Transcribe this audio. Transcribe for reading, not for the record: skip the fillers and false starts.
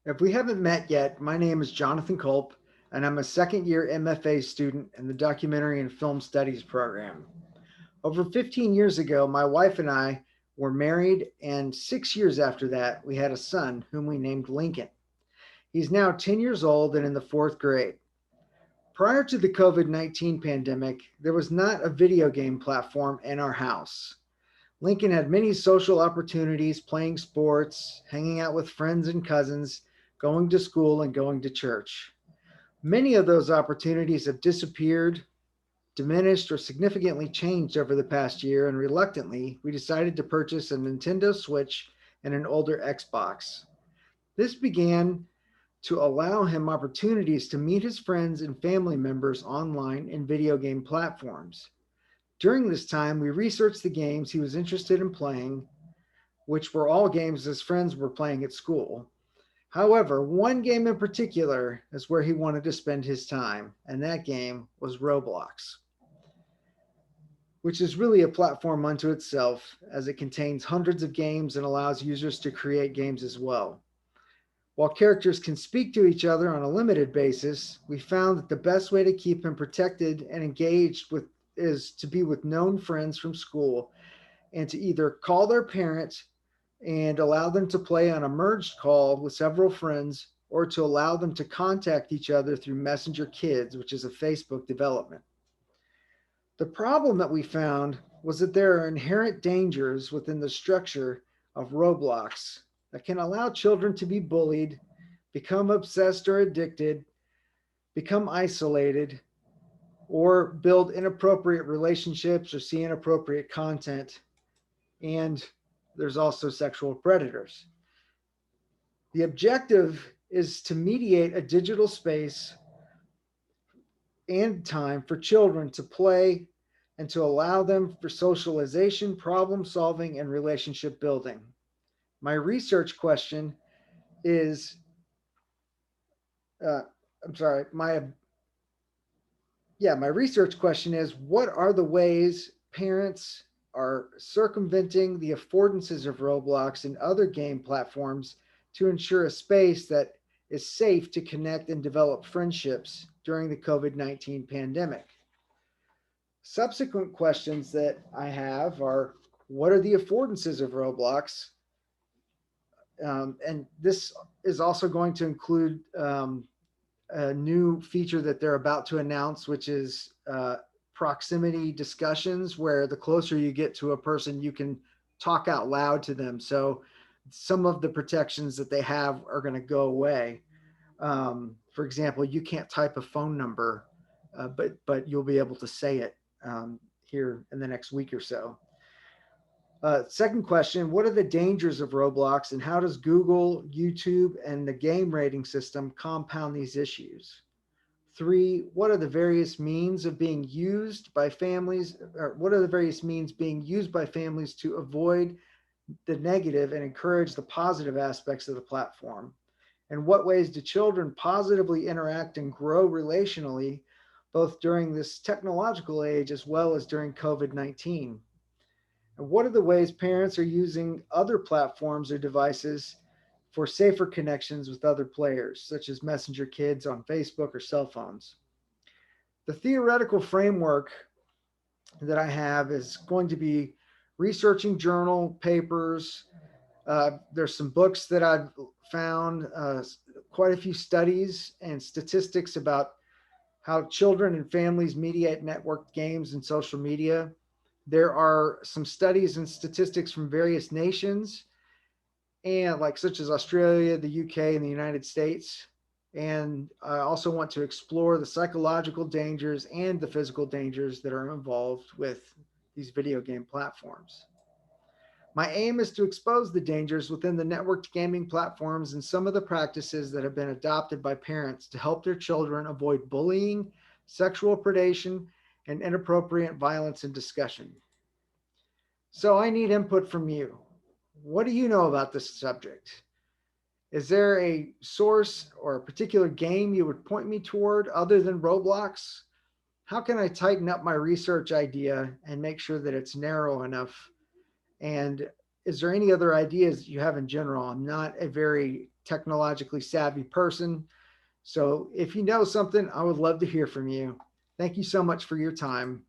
If we haven't met yet, my name is Jonathan Culp, and I'm a second year MFA student in the Documentary and Film Studies program. Over 15 years ago, my wife and I were married, and 6 years after that, we had a son whom we named Lincoln. He's now 10 years old and in the fourth grade. Prior to the COVID 19 pandemic, there was not a video game platform in our house. Lincoln had many social opportunities, playing sports, hanging out with friends and cousins, going to school, and going to church. Many of those opportunities have disappeared, diminished, or significantly changed over the past year, and reluctantly, we decided to purchase a Nintendo Switch and an older Xbox. This began to allow him opportunities to meet his friends and family members online in video game platforms. During this time, we researched the games he was interested in playing, which were all games his friends were playing at school. However, one game in particular is where he wanted to spend his time, and that game was Roblox, which is really a platform unto itself as it contains hundreds of games and allows users to create games as well. While characters can speak to each other on a limited basis, we found that the best way to keep him protected and engaged with is to be with known friends from school and to either call their parents and allow them to play on a merged call with several friends or to allow them to contact each other through Messenger Kids, which is a Facebook development. The problem that we found was that there are inherent dangers within the structure of Roblox that can allow children to be bullied, become obsessed or addicted, become isolated, or build inappropriate relationships or see inappropriate content. And there's also sexual predators. The objective is to mediate a digital space and time for children to play and to allow them for socialization, problem solving, and relationship building. My research question is, uh, I'm sorry, my research question is, what are the ways parents are circumventing the affordances of Roblox and other game platforms to ensure a space that is safe to connect and develop friendships during the COVID 19 pandemic? Subsequent questions that I have are, what are the affordances of Roblox? And this is also going to include a new feature that they're about to announce, which is proximity discussions, where the closer you get to a person, you can talk out loud to them. So some of the protections that they have are going to go away. For example, you can't type a phone number, but you'll be able to say it here in the next week or so. Second question, what are the dangers of Roblox and how does Google, YouTube, and the game rating system compound these issues? Three, what are the various means of being used by families, or what are the various means being used by families to avoid the negative and encourage the positive aspects of the platform? And what ways do children positively interact and grow relationally, both during this technological age as well as during COVID 19? And what are the ways parents are using other platforms or devices for safer connections with other players, such as Messenger Kids on Facebook or cell phones? The theoretical framework that I have is going to be researching journal papers. There's some books that I've found, quite a few studies and statistics about how children and families mediate networked games and social media. There are some studies and statistics from various nations, and like such as Australia, the UK, and the United States. And I also want to explore the psychological dangers and the physical dangers that are involved with these video game platforms. My aim is to expose the dangers within the networked gaming platforms and some of the practices that have been adopted by parents to help their children avoid bullying, sexual predation, and inappropriate violence and discussion. So I need input from you. What do you know about this subject? Is there a source or a particular game you would point me toward other than Roblox? How can I tighten up my research idea and make sure that it's narrow enough? And is there any other ideas you have in general? I'm not a very technologically savvy person. So if you know something, I would love to hear from you. Thank you so much for your time.